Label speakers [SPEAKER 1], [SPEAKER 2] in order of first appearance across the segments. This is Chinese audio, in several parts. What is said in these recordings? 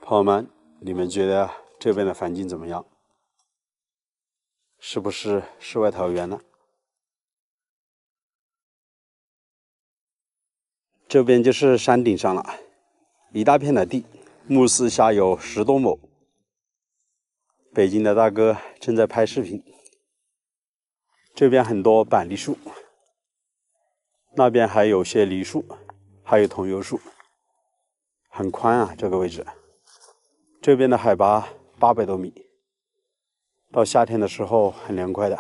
[SPEAKER 1] 朋友们，你们觉得这边的环境怎么样？是不是世外桃源呢？这边就是山顶上了，一大片的地，目视下有10多亩。北京的大哥正在拍视频。这边很多板栗树，那边还有些梨树，还有桐油树，很宽啊，这个位置。这边的海拔800多米，到夏天的时候很凉快的。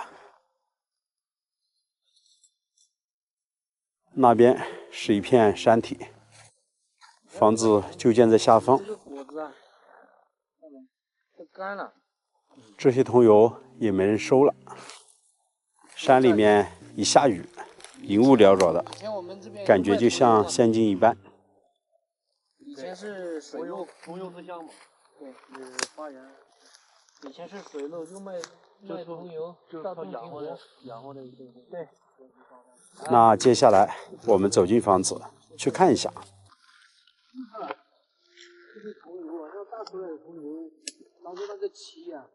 [SPEAKER 1] 那边是一片山体，房子就建在下方。这些桐油也没人收了。山里面一下雨，云雾缭绕的，感觉就像仙境一般。
[SPEAKER 2] 以前是水路，桐油之乡嘛。对，是花园。以前是水路，就卖桐油，到东平湖养活的一些。对。
[SPEAKER 1] 那接下来我们走进房子去看一下。
[SPEAKER 2] 这是桐油啊，要大出来的桐油，当初那个漆啊，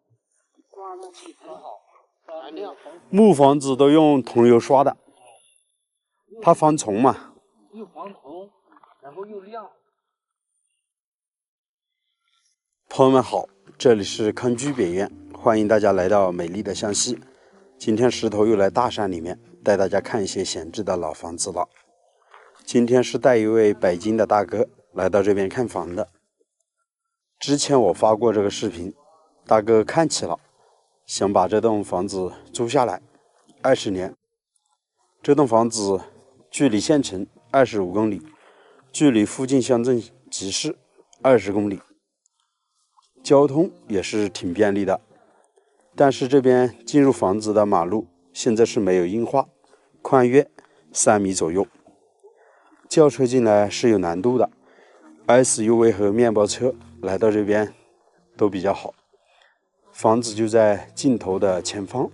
[SPEAKER 2] 刷上去很好，含量。
[SPEAKER 1] 木房子都用桐油刷的，它防虫嘛。
[SPEAKER 2] 又防虫，然后又亮。
[SPEAKER 1] 朋友们好，这里是康居北苑，欢迎大家来到美丽的湘西。今天石头又来大山里面，带大家看一些闲置的老房子了。今天是带一位北京的大哥来到这边看房的。之前我发过这个视频，大哥看起了，想把这栋房子租下来20年。这栋房子距离县城25公里，距离附近乡镇集市20公里，交通也是挺便利的。但是这边进入房子的马路现在是没有硬化，宽约3米左右，轿车进来是有难度的。SUV 和面包车来到这边都比较好。房子就在尽头的前方。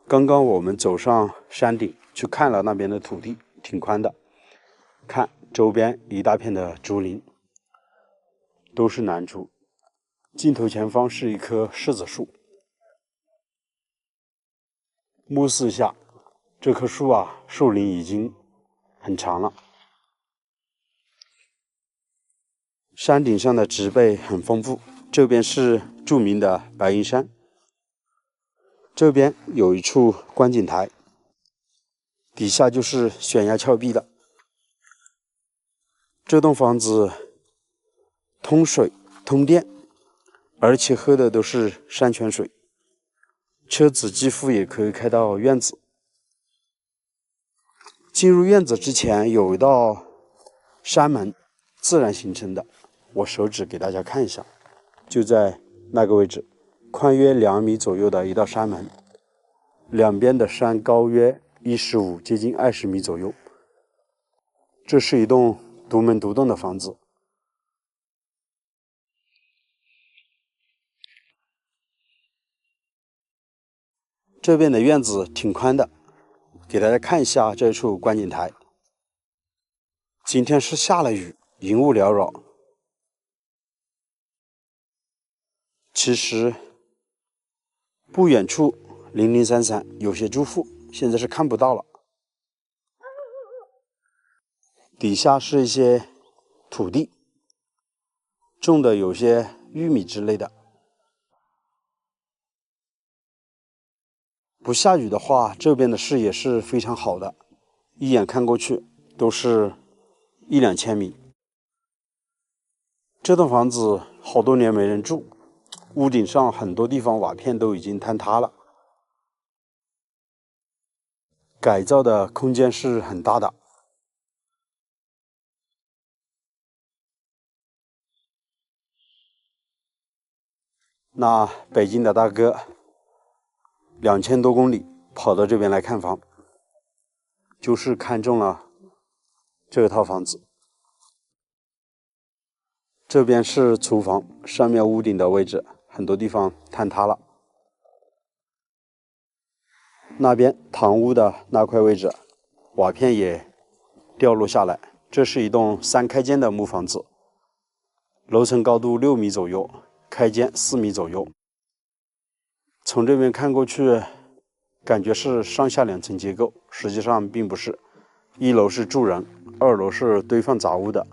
[SPEAKER 1] 刚刚我们走上山顶去看了那边的土地，挺宽的。看周边一大片的竹林，都是楠竹。尽头前方是一棵柿子树。目视下，这棵树啊，树龄已经很长了。山顶上的植被很丰富，这边是著名的白云山。这边有一处观景台，底下就是悬崖峭壁了。这栋房子通水通电，而且喝的都是山泉水，车子几乎也可以开到院子。进入院子之前有一道山门，自然形成的，我手指给大家看一下，就在那个位置，宽约2米左右的一道山门，两边的山高约15接近20米左右。这是一栋独门独栋的房子。这边的院子挺宽的，给大家看一下这处观景台。今天是下了雨，云雾缭绕。其实不远处零零散散有些住户，现在是看不到了。底下是一些土地，种的有些玉米之类的。不下雨的话，这边的视野是非常好的，一眼看过去都是1-2千米。这栋房子好多年没人住，屋顶上很多地方瓦片都已经坍塌了。改造的空间是很大的。那北京的大哥2000多公里跑到这边来看房，就是看中了这套房子。这边是厨房，上面屋顶的位置很多地方坍塌了。那边堂屋的那块位置瓦片也掉落下来。这是一栋3开间的木房子楼层高度6米左右，开间4米左右。从这边看过去，感觉是上下2层结构，实际上并不是。1楼是住人，2楼是堆放杂物的。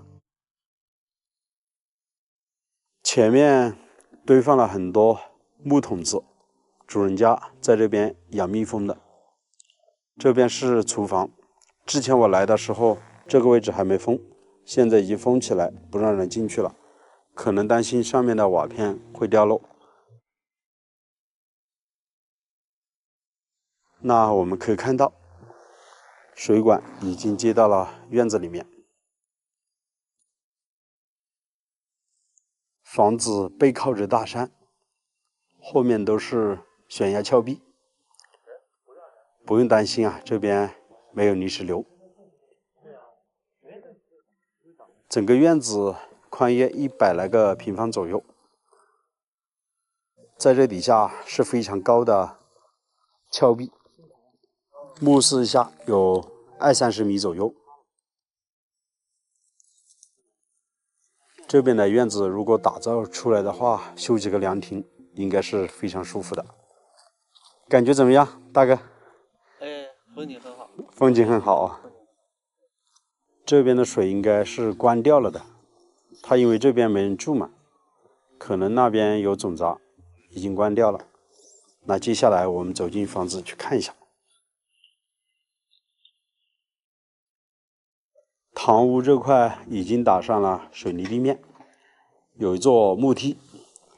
[SPEAKER 1] 前面堆放了很多木桶子，主人家在这边养蜜蜂的。这边是厨房，之前我来的时候，这个位置还没封，现在已经封起来，不让人进去了，可能担心上面的瓦片会掉落。那我们可以看到，水管已经接到了院子里面。房子背靠着大山，后面都是悬崖峭壁，不用担心啊，这边没有泥石流。整个院子宽约100来个平方左右，在这底下是非常高的峭壁，目视一下有20-30米左右。这边的院子如果打造出来的话，修几个凉亭应该是非常舒服的。感觉怎么样，大哥？
[SPEAKER 2] 风景很好。
[SPEAKER 1] 风景很好啊。这边的水应该是关掉了的，它因为这边没人住嘛，可能那边有种杂，已经关掉了。那接下来我们走进房子去看一下。堂屋这块已经打上了水泥地面，有一座木梯，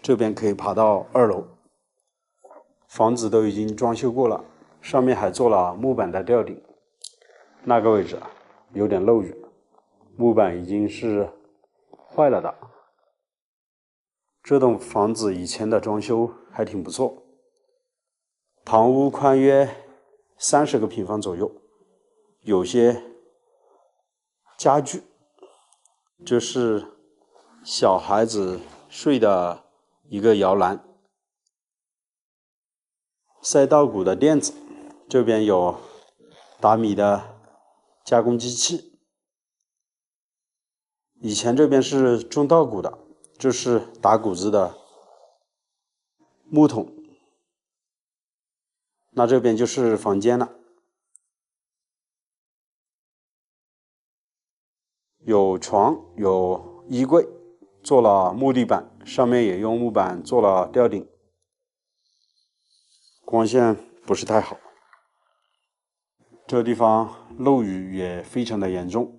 [SPEAKER 1] 这边可以爬到2楼。房子都已经装修过了，上面还做了木板的吊顶。那个位置有点漏雨，木板已经是坏了的。这栋房子以前的装修还挺不错。堂屋宽约30个平方左右，有些家具，这是小孩子睡的一个摇篮，晒稻谷的垫子，这边有打米的加工机器。以前这边是种稻谷的，这是打谷子的木桶。那这边就是房间了，有床，有衣柜，做了木地板，上面也用木板做了吊顶。光线不是太好，这地方漏雨也非常的严重。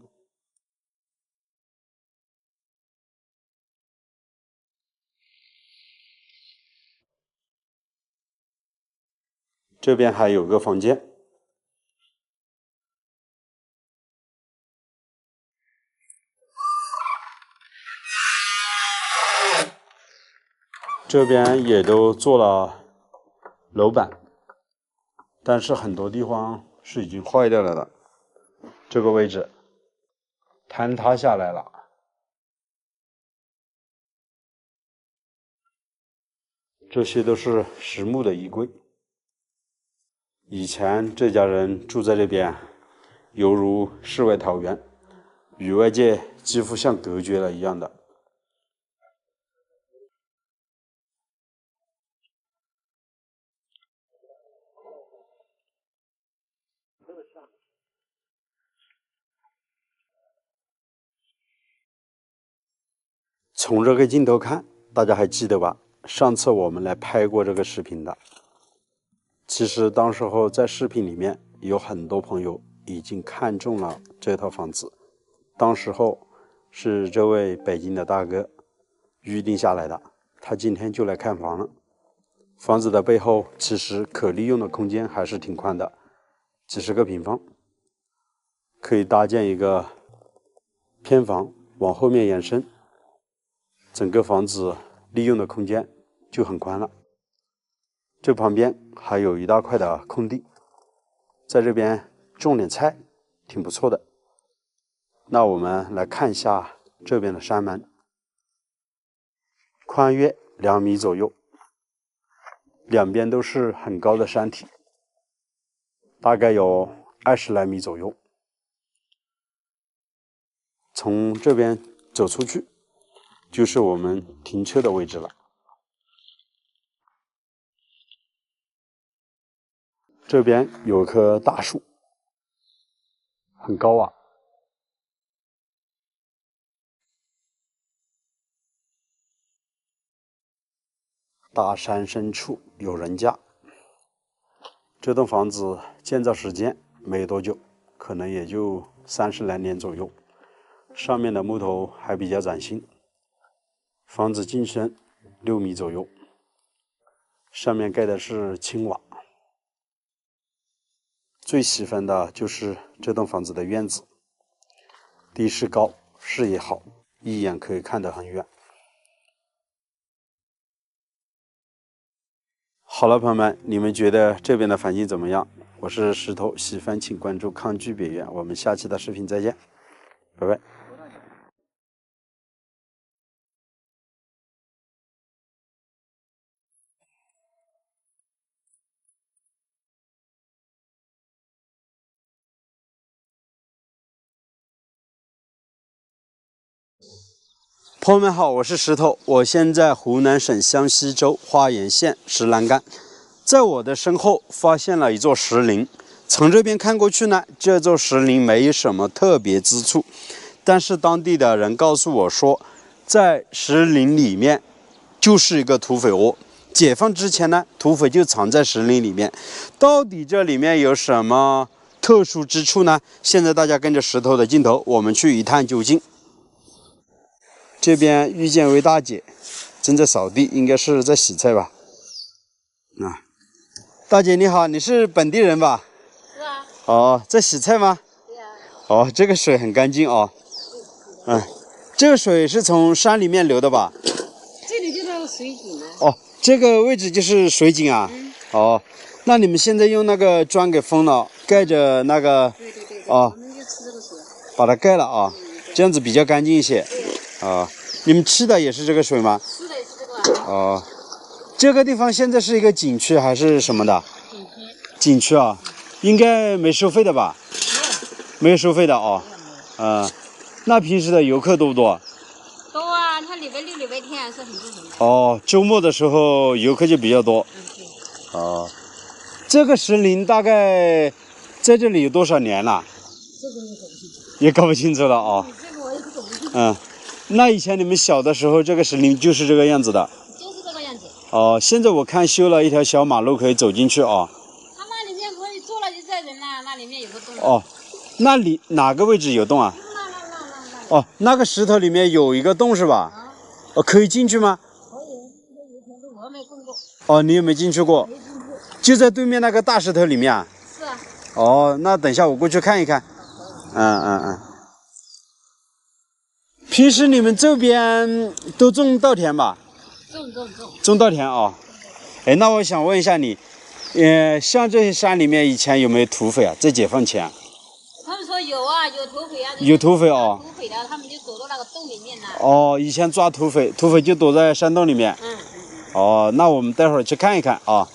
[SPEAKER 1] 这边还有个房间，这边也都做了楼板，但是很多地方是已经坏掉了的。这个位置坍塌下来了。这些都是实木的衣柜。以前这家人住在这边，犹如世外桃源，与外界几乎像隔绝了一样的。从这个镜头看，大家还记得吧？上次我们来拍过这个视频的。其实当时候在视频里面有很多朋友已经看中了这套房子，当时候是这位北京的大哥预定下来的，他今天就来看房了。房子的背后其实可利用的空间还是挺宽的，几十个平方，可以搭建一个偏房往后面延伸，整个房子利用的空间就很宽了。这旁边还有一大块的空地，在这边种点菜挺不错的。那我们来看一下这边的山门，宽约2米左右，两边都是很高的山体，大概有20来米左右。从这边走出去，就是我们停车的位置了。这边有棵大树，很高啊。大山深处有人家。这栋房子建造时间没多久，可能也就30来年左右。上面的木头还比较崭新。房子进深6米左右，上面盖的是青瓦。最喜欢的就是这栋房子的院子，地势高，视野好，一眼可以看得很远。好了，朋友们，你们觉得这边的环境怎么样？我是石头，喜欢请关注康居别院，我们下期的视频再见，拜拜。朋友们好，我是石头，我现在湖南省湘西州花岩县石栏杆，在我的身后发现了一座石林。从这边看过去呢，这座石林没有什么特别之处，但是当地的人告诉我说，在石林里面就是一个土匪窝。解放之前呢，土匪就藏在石林里面。到底这里面有什么特殊之处呢？现在大家跟着石头的镜头，我们去一探究竟。这边遇见位大姐，正在扫地，应该是在洗菜吧。大姐你好，你是本地人吧？
[SPEAKER 3] 是啊。
[SPEAKER 1] 哦，在洗菜吗？
[SPEAKER 3] 对呀。
[SPEAKER 1] 哦，这个水很干净哦。这个水是从山里面流的吧？
[SPEAKER 3] 这里就那个水井呢。
[SPEAKER 1] 哦，这个位置就是水井啊。哦，那你们现在用那个砖给封了，盖着那个。
[SPEAKER 3] 对。
[SPEAKER 1] 哦。
[SPEAKER 3] 我们就吃这个水。
[SPEAKER 1] 把它盖了啊，这样子比较干净一些。你们吃的也是这个水吗？
[SPEAKER 3] 吃的也是这个。
[SPEAKER 1] 哦，这个地方现在是一个景区还是什么的？
[SPEAKER 3] 景区。
[SPEAKER 1] 景区啊，应该没收费的吧？没有收费的哦。那平时的游客多不多？
[SPEAKER 3] 多啊，它礼拜六、礼拜天还是很多人的。
[SPEAKER 1] 哦，周末的时候游客就比较多。
[SPEAKER 3] 对。
[SPEAKER 1] 哦，这个石林大概在这里有多少年了？
[SPEAKER 3] 这个也搞不清楚。
[SPEAKER 1] 也搞不清楚了哦。
[SPEAKER 3] 这个我也搞不清楚。
[SPEAKER 1] 那以前你们小的时候，这个石林就是这个样子的。
[SPEAKER 3] 就是这个样子。
[SPEAKER 1] 哦，现在我看修了一条小马路，可以走进去哦。
[SPEAKER 3] 它那里面可以坐了一载人呐，那里面有个洞。
[SPEAKER 1] 哦，那里哪个位置有洞啊？
[SPEAKER 3] 那。
[SPEAKER 1] 哦，那个石头里面有一个洞是吧？可以进去吗？
[SPEAKER 3] 可以，那有条路我没逛过。
[SPEAKER 1] 哦，你有没有进去过？
[SPEAKER 3] 没进去。
[SPEAKER 1] 就在对面那个大石头里面啊？
[SPEAKER 3] 是啊。
[SPEAKER 1] 哦，那等一下我过去看一看。平时你们这边都种稻田吧？种稻田哦。哎，那我想问一下你，像这些山里面以前有没有土匪啊？在解放前？
[SPEAKER 3] 他们说有啊，有土匪啊。
[SPEAKER 1] 有土匪哦。
[SPEAKER 3] 土匪的，他们就躲到那个洞里面了。
[SPEAKER 1] 哦，以前抓土匪，土匪就躲在山洞里面。哦，那我们待会儿去看一看啊。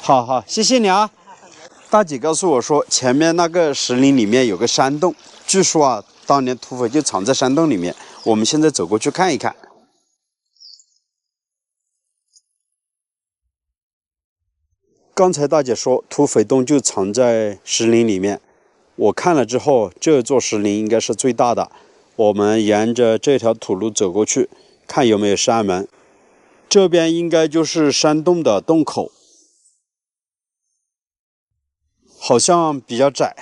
[SPEAKER 1] 好，谢谢你啊。大姐告诉我说，前面那个石林里面有个山洞，据说啊，当年土匪就藏在山洞里面。我们现在走过去看一看。刚才大姐说土匪洞就藏在石林里面，我看了之后，这座石林应该是最大的。我们沿着这条土路走过去，看有没有山门。这边应该就是山洞的洞口，好像比较窄。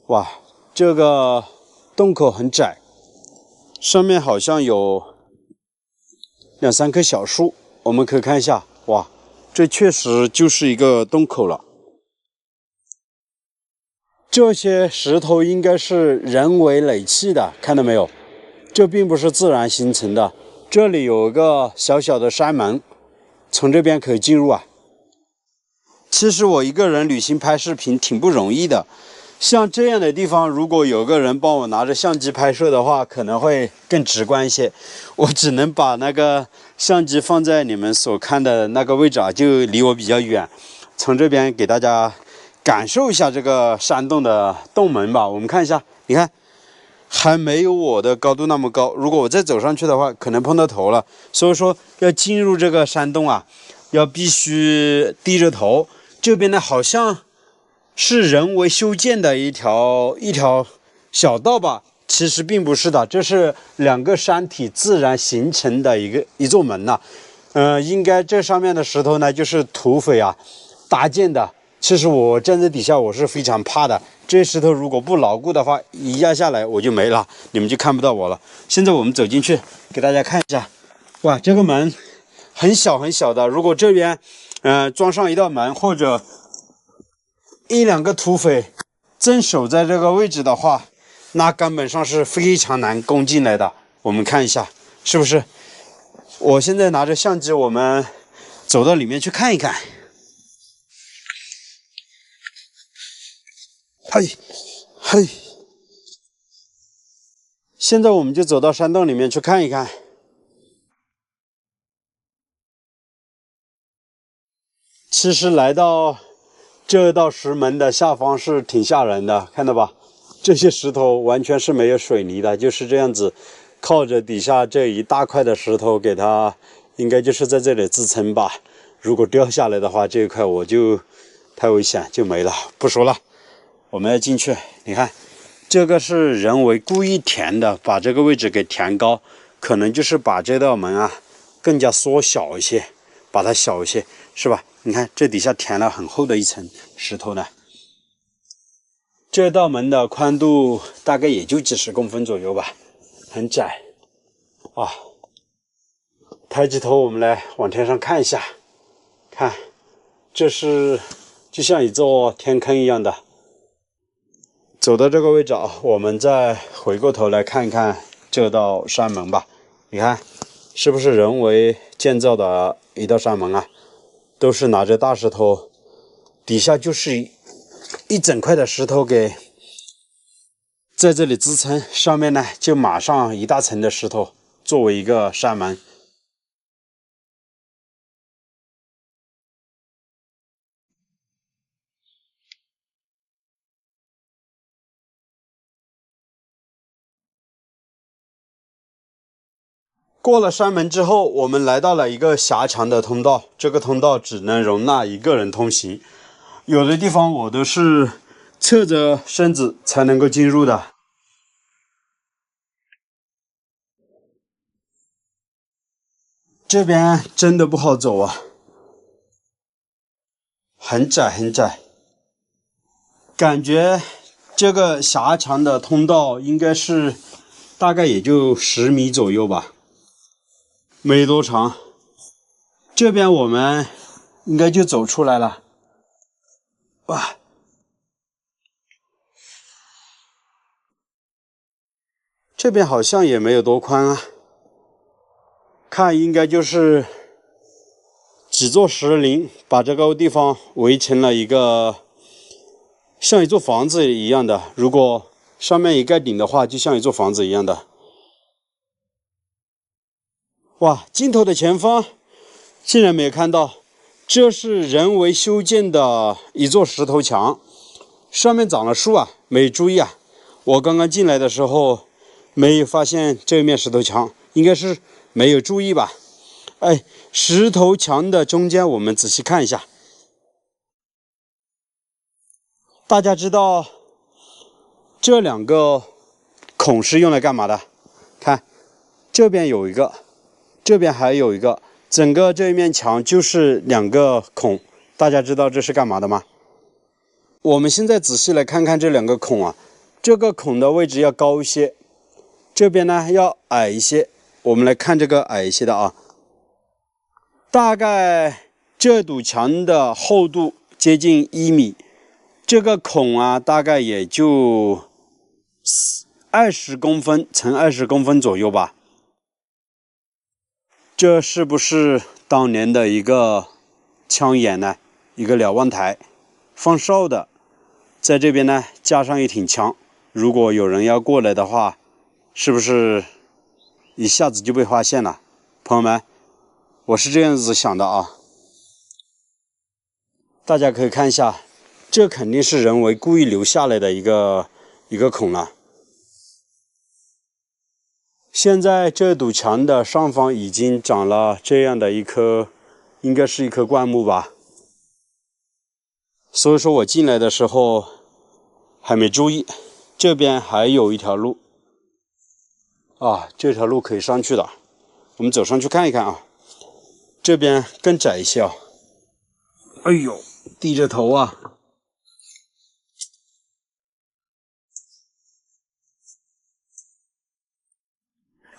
[SPEAKER 1] 哇，这个洞口很窄，上面好像有2、3棵小树，我们可以看一下。哇，这确实就是一个洞口了。这些石头应该是人为垒砌的，看到没有？这并不是自然形成的。这里有一个小小的山门，从这边可以进入啊。其实我一个人旅行拍视频挺不容易的，像这样的地方，如果有个人帮我拿着相机拍摄的话，可能会更直观一些。我只能把那个相机放在你们所看的那个位置啊，就离我比较远，从这边给大家感受一下这个山洞的洞门吧。我们看一下，你看还没有我的高度那么高。如果我再走上去的话，可能碰到头了。所以说要进入这个山洞啊，要必须低着头。这边呢，好像是人为修建的一条小道吧，其实并不是的，这是两个山体自然形成的一座门呐。应该这上面的石头呢，就是土匪啊搭建的。其实我站在底下，我是非常怕的。这些石头如果不牢固的话，一压下来我就没了，你们就看不到我了。现在我们走进去，给大家看一下。哇，这个门很小很小的。如果这边装上一道门，或者一两个土匪正守在这个位置的话，那根本上是非常难攻进来的。我们看一下，是不是？我现在拿着相机，我们走到里面去看一看。嘿，嘿，现在我们就走到山洞里面去看一看。其实来到这道石门的下方是挺吓人的，看到吧？这些石头完全是没有水泥的，就是这样子，靠着底下这一大块的石头给它，应该就是在这里支撑吧。如果掉下来的话，这一块我就太危险，就没了。不说了，我们要进去。你看，这个是人为故意填的，把这个位置给填高，可能就是把这道门啊更加缩小一些，把它小一些，是吧？你看这底下填了很厚的一层石头呢。这道门的宽度大概也就几十公分左右吧，很窄啊。抬起头，我们来往天上看一下，看，这是就像一座天坑一样的。走到这个位置啊，我们再回过头来看看这道山门吧。你看，是不是人为建造的一道山门啊？都是拿着大石头，底下就是一整块的石头给在这里支撑，上面呢就码上一大层的石头作为一个山门。过了山门之后，我们来到了一个狭长的通道，这个通道只能容纳一个人通行，有的地方我都是侧着身子才能够进入的。这边真的不好走啊，很窄很窄，感觉这个狭长的通道应该是大概也就10米左右吧，没多长。这边我们应该就走出来了。哇，这边好像也没有多宽啊，看应该就是几座石林把这个地方围成了一个像一座房子一样的，如果上面一盖顶的话，就像一座房子一样的。哇，尽头的前方竟然没有看到，这是人为修建的一座石头墙，上面长了树啊，没注意啊。我刚刚进来的时候没有发现这面石头墙，应该是没有注意吧。哎，石头墙的中间我们仔细看一下，大家知道这两个孔是用来干嘛的？看，这边有一个，这边还有一个，整个这一面墙就是2个孔，大家知道这是干嘛的吗？我们现在仔细来看看这2个孔啊，这个孔的位置要高一些，这边呢要矮一些。我们来看这个矮一些的啊，大概这堵墙的厚度接近1米，这个孔啊大概也就20公分乘20公分左右吧。这是不是当年的一个枪眼呢？一个瞭望台，放哨的，在这边呢架上一挺枪，如果有人要过来的话，是不是一下子就被发现了？朋友们，我是这样子想的啊。大家可以看一下，这肯定是人为故意留下来的一个孔了。现在这堵墙的上方已经长了这样的一棵，应该是一棵灌木吧。所以说我进来的时候还没注意，这边还有一条路啊，这条路可以上去的，我们走上去看一看啊。这边更窄一些啊。哎呦，低着头啊！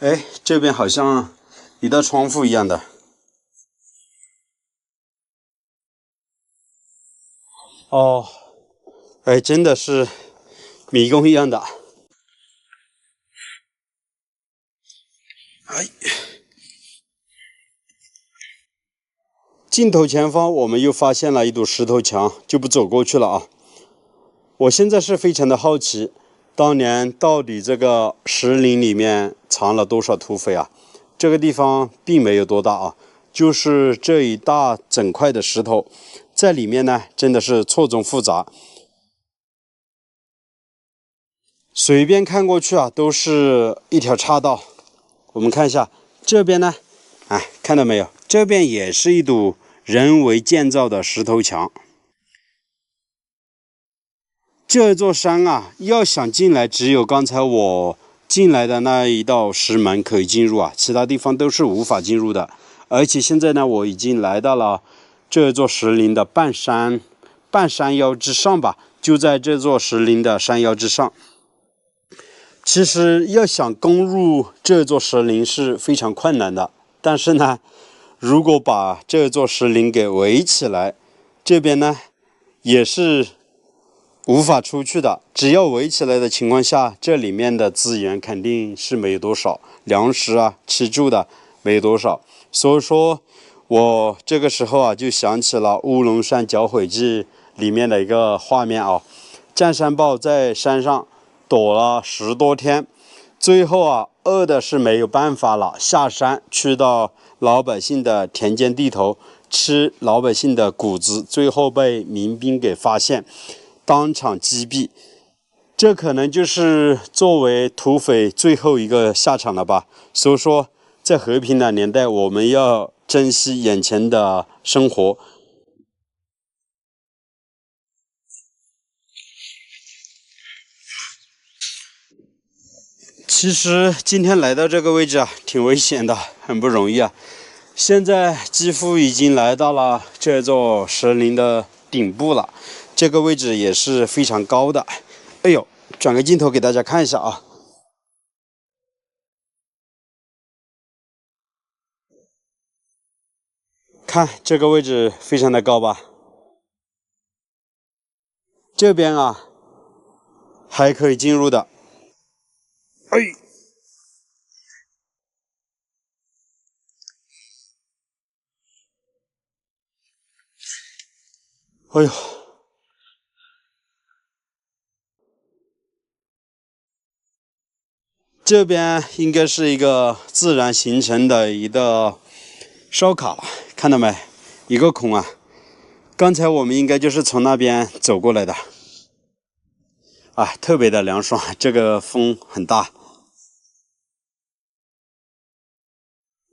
[SPEAKER 1] 哎，这边好像一道窗户一样的。哦，哎，真的是迷宫一样的。哎，镜头前方我们又发现了一堵石头墙，就不走过去了啊。我现在是非常的好奇，当年到底这个石林里面藏了多少土匪啊？这个地方并没有多大啊，就是这一大整块的石头，在里面呢真的是错综复杂，随便看过去啊都是一条岔道。我们看一下这边呢，哎，看到没有？这边也是一堵人为建造的石头墙。这座山啊，要想进来，只有刚才我进来的那一道石门可以进入啊，其他地方都是无法进入的。而且现在呢，我已经来到了这座石林的半山腰之上吧，就在这座石林的山腰之上。其实要想攻入这座石林是非常困难的，但是呢，如果把这座石林给围起来，这边呢也是无法出去的。只要围起来的情况下，这里面的资源肯定是没有多少，粮食啊、吃住的没有多少。所以说，我这个时候啊，就想起了《乌龙山剿匪记》里面的一个画面啊，战山豹在山上躲了10多天，最后啊，饿的是没有办法了，下山去到老百姓的田间地头吃老百姓的谷子，最后被民兵给发现，当场击毙。这可能就是作为土匪最后一个下场了吧。所以说，在和平的年代，我们要珍惜眼前的生活。其实今天来到这个位置啊，挺危险的，很不容易啊。现在几乎已经来到了这座石林的顶部了，这个位置也是非常高的。哎呦，转个镜头给大家看一下啊。看这个位置非常的高吧？这边啊还可以进入的。哎，哎呦，这边应该是一个自然形成的一个烧烤，看到没？一个孔啊。刚才我们应该就是从那边走过来的。啊，特别的凉爽，这个风很大。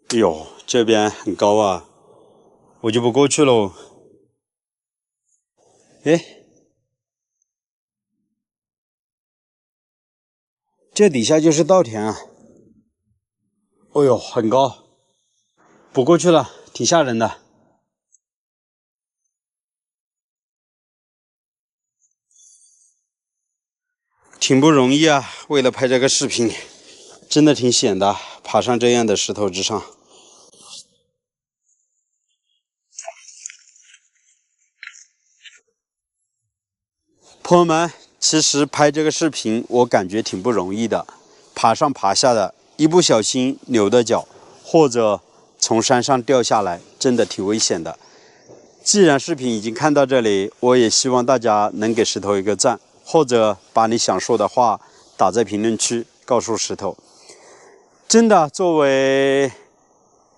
[SPEAKER 1] 哎呦，这边很高啊，我就不过去喽。哎，这底下就是稻田啊。哎呦，很高，不过去了，挺吓人的。挺不容易啊，为了拍这个视频，真的挺险的，爬上这样的石头之上。朋友们，其实拍这个视频我感觉挺不容易的，爬上爬下的，一不小心扭的脚，或者从山上掉下来，真的挺危险的。既然视频已经看到这里，我也希望大家能给石头一个赞，或者把你想说的话打在评论区告诉石头。真的，作为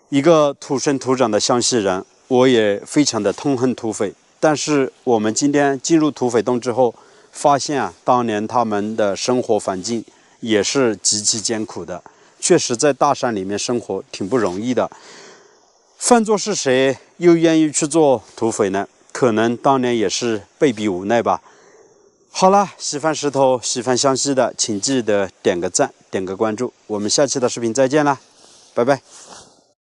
[SPEAKER 1] 一个土生土长的湘西人，我也非常的痛恨土匪。但是我们今天进入土匪洞之后，发现啊，当年他们的生活环境也是极其艰苦的。确实在大山里面生活挺不容易的。换作是谁又愿意去做土匪呢？可能当年也是被逼无奈吧。好了，喜欢石头、喜欢湘西的，请记得点个赞、点个关注。我们下期的视频再见啦，拜拜。